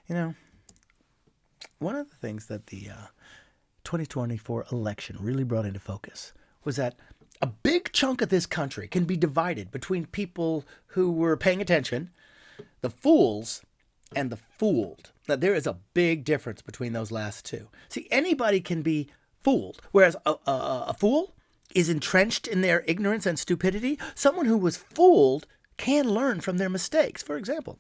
You know, one of the things that the 2024 election really brought into focus was that a big chunk of this country can be divided between people who were paying attention, the fools, and the fooled. Now, there is a big difference between those last two. See, anybody can be fooled, whereas a fool is entrenched in their ignorance and stupidity. Someone who was fooled can learn from their mistakes. For example,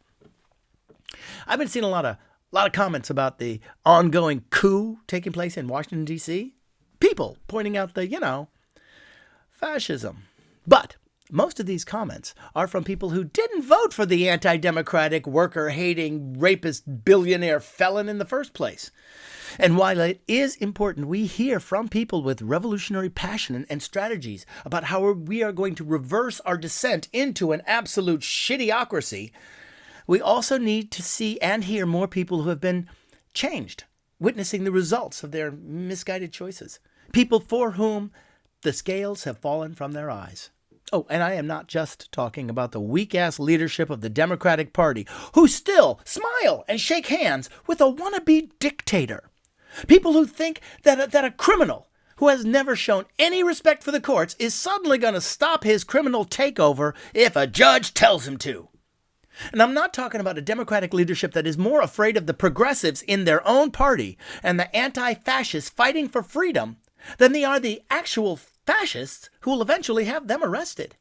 I've been seeing a lot of comments about the ongoing coup taking place in Washington, D.C. People pointing out the, fascism. But most of these comments are from people who didn't vote for the anti-democratic, worker-hating, rapist, billionaire felon in the first place. And while it is important we hear from people with revolutionary passion and strategies about how we are going to reverse our descent into an absolute shittiocracy, we also need to see and hear more people who have been changed, witnessing the results of their misguided choices. People for whom the scales have fallen from their eyes. Oh, and I am not just talking about the weak-ass leadership of the Democratic Party, who still smile and shake hands with a wannabe dictator. People who think that a criminal who has never shown any respect for the courts is suddenly going to stop his criminal takeover if a judge tells him to. And I'm not talking about a Democratic leadership that is more afraid of the progressives in their own party and the anti-fascists fighting for freedom than they are the actual fascists who will eventually have them arrested.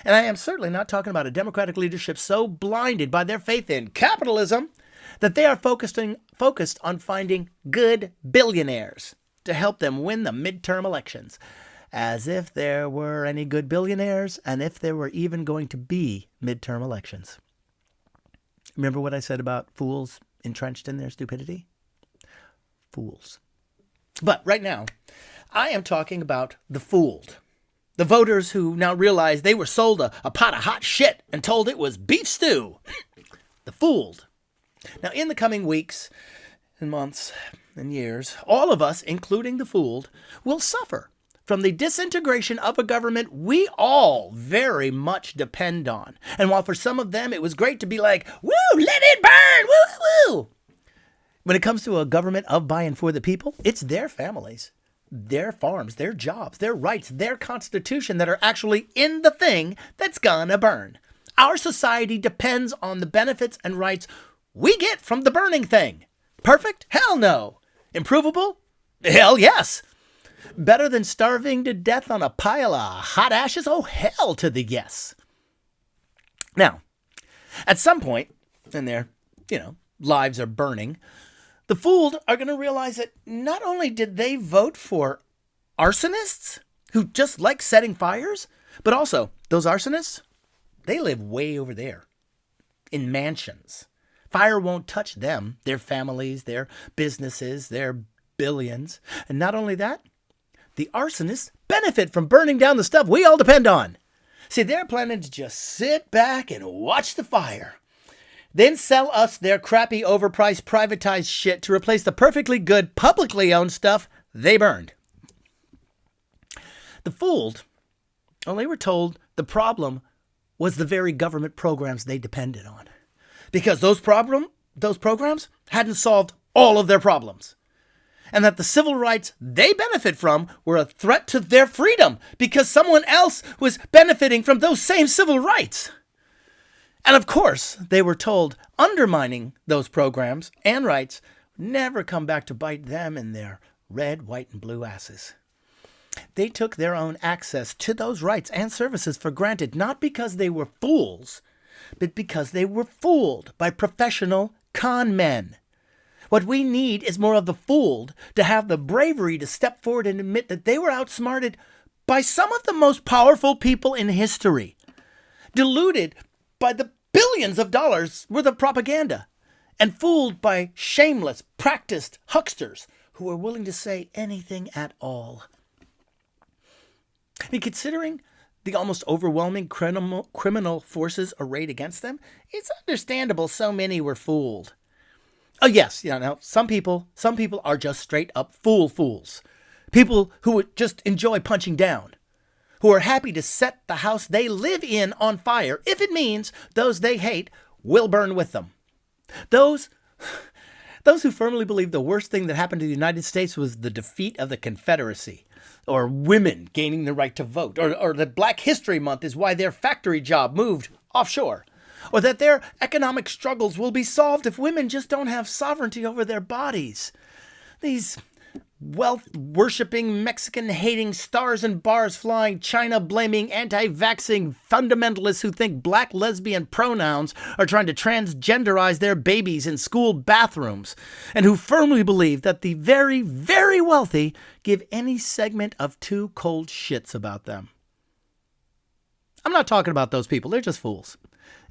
And I am certainly not talking about a Democratic leadership so blinded by their faith in capitalism that they are focused on finding good billionaires to help them win the midterm elections. As if there were any good billionaires and if there were even going to be midterm elections. Remember what I said about fools entrenched in their stupidity? Fools. But right now, I am talking about the fooled. The voters who now realize they were sold a pot of hot shit and told it was beef stew. The fooled. Now, in the coming weeks and months and years, all of us, including the fooled, will suffer from the disintegration of a government we all very much depend on. And while for some of them it was great to be like, woo, let it burn, woo, woo, woo. When it comes to a government of, by, and for the people, it's their families, their farms, their jobs, their rights, their constitution that are actually in the thing that's gonna burn. Our society depends on the benefits and rights we get from the burning thing. Perfect? Hell no. Improvable? Hell yes. Better than starving to death on a pile of hot ashes? Oh, hell to the yes. Now, at some point in their, lives are burning, the fooled are going to realize that not only did they vote for arsonists who just like setting fires, but also those arsonists, they live way over there in mansions. Fire won't touch them, their families, their businesses, their billions. And not only that, the arsonists benefit from burning down the stuff we all depend on. See, they're planning to just sit back and watch the fire. Then sell us their crappy, overpriced, privatized shit to replace the perfectly good, publicly owned stuff they burned. The fooled, well, they were told the problem was the very government programs they depended on. Because those programs hadn't solved all of their problems. And that the civil rights they benefit from were a threat to their freedom because someone else was benefiting from those same civil rights. And of course, they were told undermining those programs and rights never come back to bite them in their red, white, and blue asses. They took their own access to those rights and services for granted, not because they were fools, but because they were fooled by professional con men. What we need is more of the fooled to have the bravery to step forward and admit that they were outsmarted by some of the most powerful people in history, deluded by the billions of dollars worth of propaganda, and fooled by shameless, practiced hucksters who are willing to say anything at all. And considering the almost overwhelming criminal forces arrayed against them, it's understandable so many were fooled. Oh yes, now some people are just straight up fools. People who would just enjoy punching down, who are happy to set the house they live in on fire if it means those they hate will burn with them. Those Those who firmly believe the worst thing that happened to the United States was the defeat of the Confederacy, or women gaining the right to vote, or that Black History Month is why their factory job moved offshore, or that their economic struggles will be solved if women just don't have sovereignty over their bodies. These wealth-worshipping, Mexican-hating, stars-and-bars flying, China-blaming, anti-vaxxing fundamentalists who think black lesbian pronouns are trying to transgenderize their babies in school bathrooms, and who firmly believe that the very, very wealthy give any segment of two cold shits about them. I'm not talking about those people. They're just fools.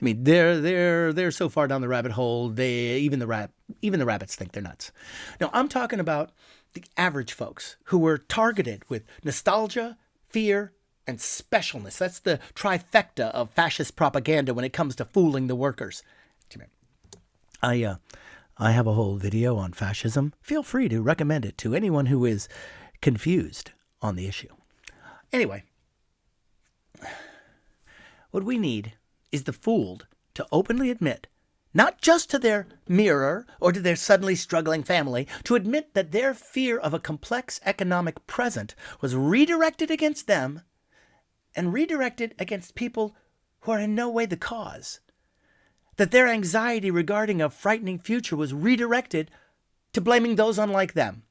I mean, they're so far down the rabbit hole. Even the rabbits think they're nuts. No, I'm talking about the average folks who were targeted with nostalgia, fear, and specialness. That's the trifecta of fascist propaganda when it comes to fooling the workers. I have a whole video on fascism. Feel free to recommend it to anyone who is confused on the issue. Anyway, what we need is the fooled to openly admit, not just to their mirror or to their suddenly struggling family, to admit that their fear of a complex economic present was redirected against them and redirected against people who are in no way the cause. That their anxiety regarding a frightening future was redirected to blaming those unlike them.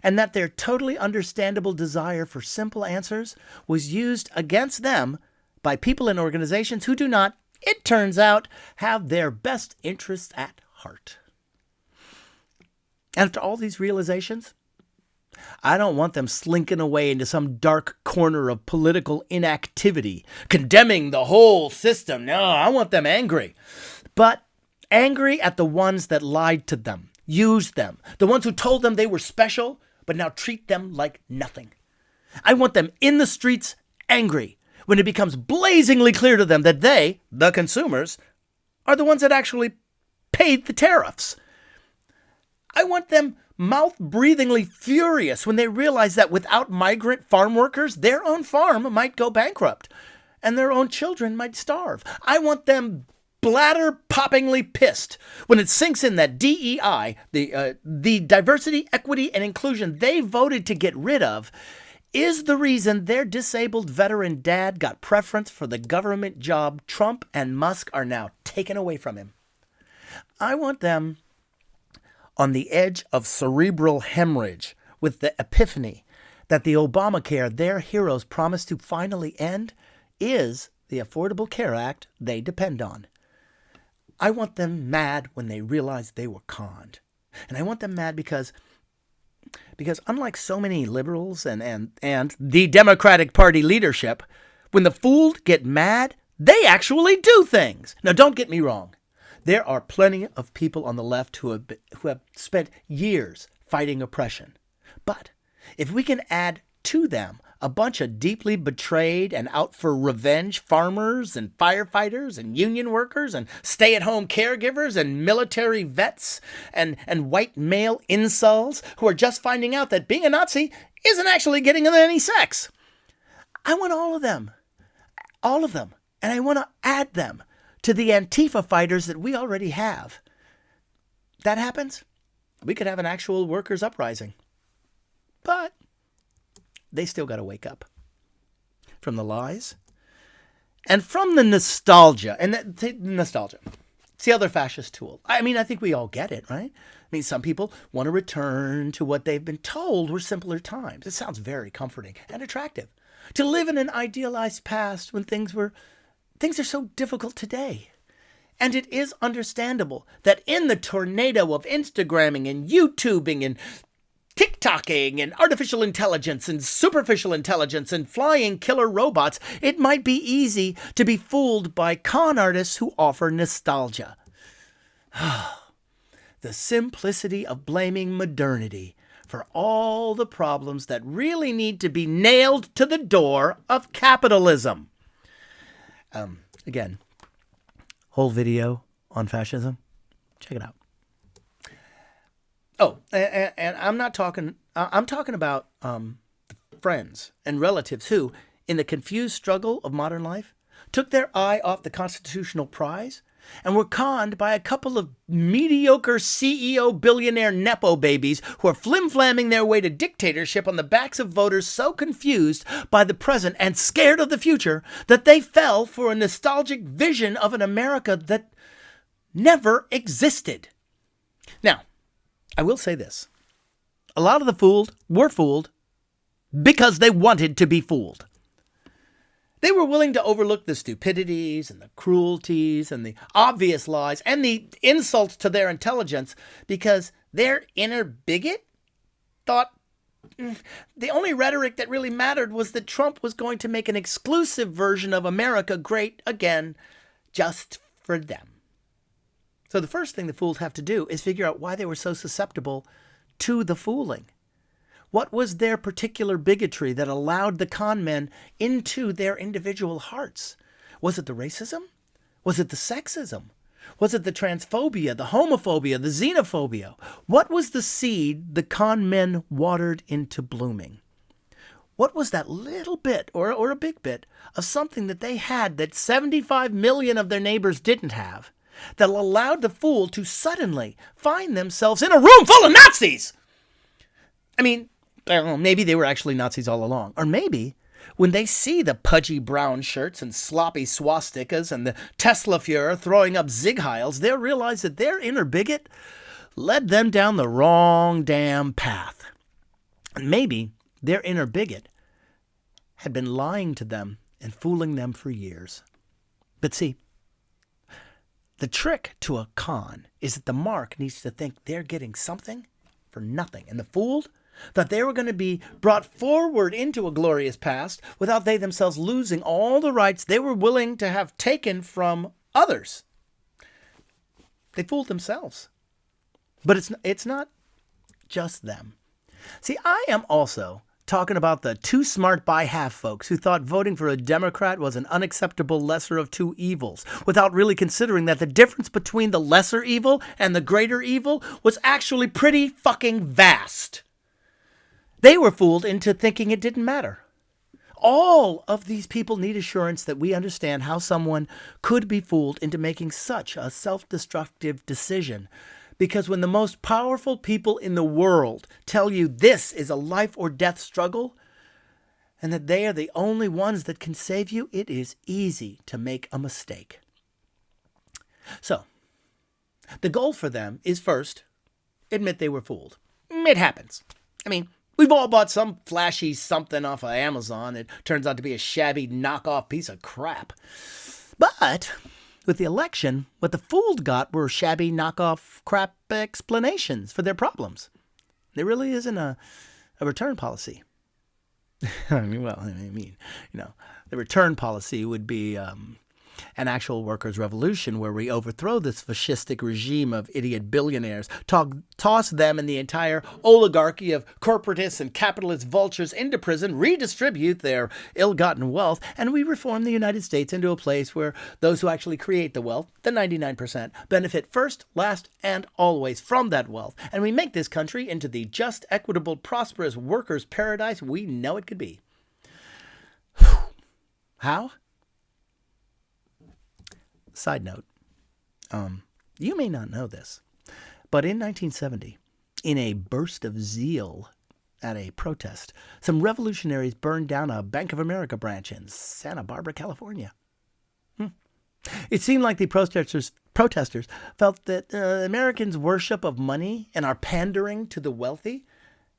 And that their totally understandable desire for simple answers was used against them by people and organizations who do not, it turns out, have their best interests at heart. And after all these realizations, I don't want them slinking away into some dark corner of political inactivity, condemning the whole system. No, I want them angry. But angry at the ones that lied to them, used them, the ones who told them they were special, but now treat them like nothing. I want them in the streets angry when it becomes blazingly clear to them that they, the consumers, are the ones that actually paid the tariffs. I want them mouth-breathingly furious when they realize that without migrant farm workers, their own farm might go bankrupt and their own children might starve. I want them bladder-poppingly pissed when it sinks in that DEI, the diversity, equity, and inclusion they voted to get rid of, is the reason their disabled veteran dad got preference for the government job Trump and Musk are now taking away from him. I want them on the edge of cerebral hemorrhage with the epiphany that the Obamacare their heroes promised to finally end is the Affordable Care Act they depend on. I want them mad when they realize they were conned. And I want them mad because unlike so many liberals and the Democratic Party leadership, when the fooled get mad, they actually do things. Now, don't get me wrong. There are plenty of people on the left who have spent years fighting oppression. But if we can add to them a bunch of deeply betrayed and out for revenge farmers and firefighters and union workers and stay-at-home caregivers and military vets and white male incels who are just finding out that being a Nazi isn't actually getting them any sex. I want all of them, and I want to add them to the Antifa fighters that we already have. That happens, we could have an actual workers' uprising. But they still got to wake up from the lies and from the nostalgia. And nostalgia, it's the other fascist tool. I mean, I think we all get it, right? I mean, some people want to return to what they've been told were simpler times. It sounds very comforting and attractive to live in an idealized past when things are so difficult today. And it is understandable that in the tornado of Instagramming and YouTubing and TikToking and artificial intelligence and superficial intelligence and flying killer robots, it might be easy to be fooled by con artists who offer nostalgia. The simplicity of blaming modernity for all the problems that really need to be nailed to the door of capitalism. Again, whole video on fascism. Check it out. Oh, and I'm not talking, I'm talking about friends and relatives who, in the confused struggle of modern life, took their eye off the constitutional prize and were conned by a couple of mediocre CEO billionaire Nepo babies who are flim-flamming their way to dictatorship on the backs of voters so confused by the present and scared of the future that they fell for a nostalgic vision of an America that never existed. Now, I will say this. A lot of the fooled were fooled because they wanted to be fooled. They were willing to overlook the stupidities and the cruelties and the obvious lies and the insults to their intelligence because their inner bigot thought the only rhetoric that really mattered was that Trump was going to make an exclusive version of America great again just for them. So the first thing the fools have to do is figure out why they were so susceptible to the fooling. What was their particular bigotry that allowed the con men into their individual hearts? Was it the racism? Was it the sexism? Was it the transphobia, the homophobia, the xenophobia? What was the seed the con men watered into blooming? What was that little bit, or a big bit, of something that they had that 75 million of their neighbors didn't have, that allowed the fool to suddenly find themselves in a room full of Nazis? I mean, maybe they were actually Nazis all along. Or maybe when they see the pudgy brown shirts and sloppy swastikas and the Tesla Fuhrer throwing up Zig Heils, they'll realize that their inner bigot led them down the wrong damn path. And maybe their inner bigot had been lying to them and fooling them for years. But see, the trick to a con is that the mark needs to think they're getting something for nothing. And the fooled that they were going to be brought forward into a glorious past without they themselves losing all the rights they were willing to have taken from others. They fooled themselves. But it's not just them. See, I am also talking about the too smart by half folks who thought voting for a Democrat was an unacceptable lesser of two evils, without really considering that the difference between the lesser evil and the greater evil was actually pretty fucking vast. They were fooled into thinking it didn't matter. All of these people need assurance that we understand how someone could be fooled into making such a self-destructive decision. Because when the most powerful people in the world tell you this is a life or death struggle, and that they are the only ones that can save you, it is easy to make a mistake. So, the goal for them is first, admit they were fooled. It happens. I mean, we've all bought some flashy something off of Amazon. It turns out to be a shabby knockoff piece of crap. But with the election, what the fooled got were shabby knockoff crap explanations for their problems. There really isn't a return policy. The return policy would be an actual workers' revolution where we overthrow this fascistic regime of idiot billionaires, toss them and the entire oligarchy of corporatists and capitalist vultures into prison, redistribute their ill-gotten wealth, and we reform the United States into a place where those who actually create the wealth, the 99%, benefit first, last, and always from that wealth. And we make this country into the just, equitable, prosperous workers' paradise we know it could be. How? Side note, you may not know this, but in 1970, in a burst of zeal at a protest, some revolutionaries burned down a Bank of America branch in Santa Barbara, California. It seemed like the protesters felt that Americans' worship of money and our pandering to the wealthy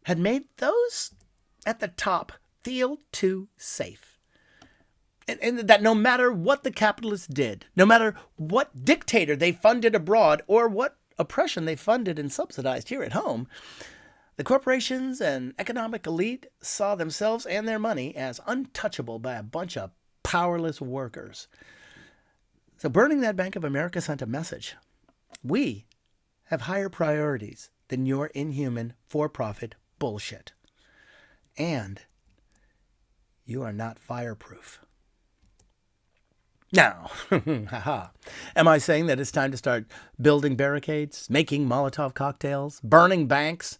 had made those at the top feel too safe. And that no matter what the capitalists did, no matter what dictator they funded abroad or what oppression they funded and subsidized here at home, the corporations and economic elite saw themselves and their money as untouchable by a bunch of powerless workers. So burning that Bank of America sent a message. We have higher priorities than your inhuman, for-profit bullshit. And you are not fireproof. Now, am I saying that it's time to start building barricades, making Molotov cocktails, burning banks,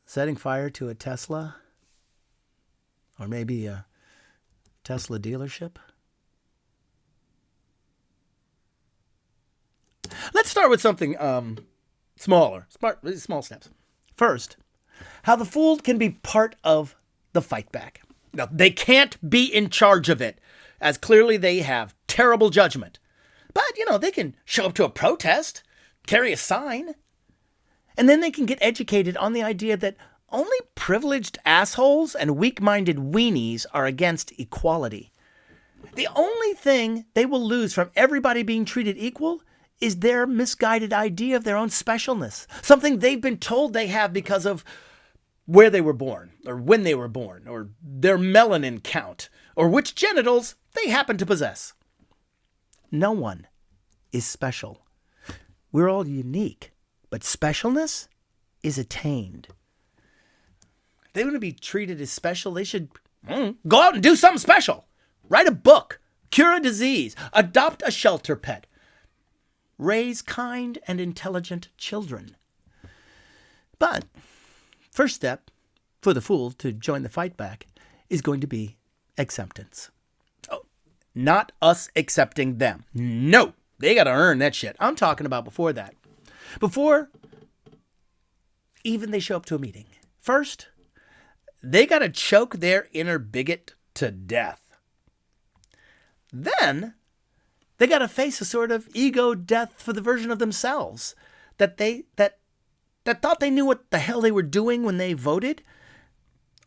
setting fire to a Tesla, or maybe a Tesla dealership? Let's start with something smaller, small steps. First, how the fooled can be part of the fight back. Now, they can't be in charge of it, as clearly they have terrible judgment. But, they can show up to a protest, carry a sign, and then they can get educated on the idea that only privileged assholes and weak-minded weenies are against equality. The only thing they will lose from everybody being treated equal is their misguided idea of their own specialness, something they've been told they have because of where they were born, or when they were born, or their melanin count, or which genitals they happen to possess. No one is special. We're all unique, but specialness is attained. If they want to be treated as special, they should go out and do something special. Write a book, cure a disease, adopt a shelter pet, raise kind and intelligent children. But first step for the fool to join the fight back is going to be acceptance. Oh, not us accepting them. No, they got to earn that shit. I'm talking about before that. Before even they show up to a meeting. First, they got to choke their inner bigot to death. Then they got to face a sort of ego death for the version of themselves that thought they knew what the hell they were doing when they voted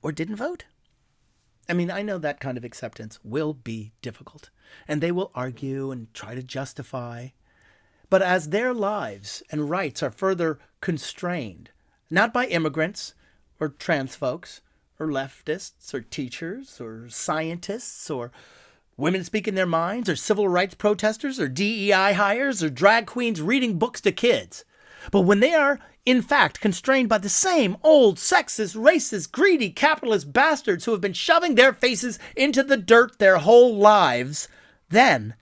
or didn't vote. I mean, I know that kind of acceptance will be difficult, and they will argue and try to justify. But as their lives and rights are further constrained, not by immigrants or trans folks or leftists or teachers or scientists or women speaking their minds or civil rights protesters or DEI hires or drag queens reading books to kids, but when they are, in fact, constrained by the same old sexist, racist, greedy, capitalist bastards who have been shoving their faces into the dirt their whole lives, then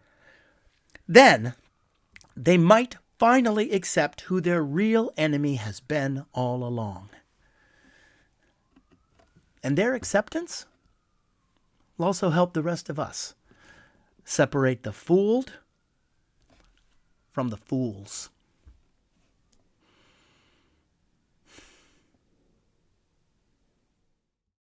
they might finally accept who their real enemy has been all along. And their acceptance will also help the rest of us separate the fooled from the fools.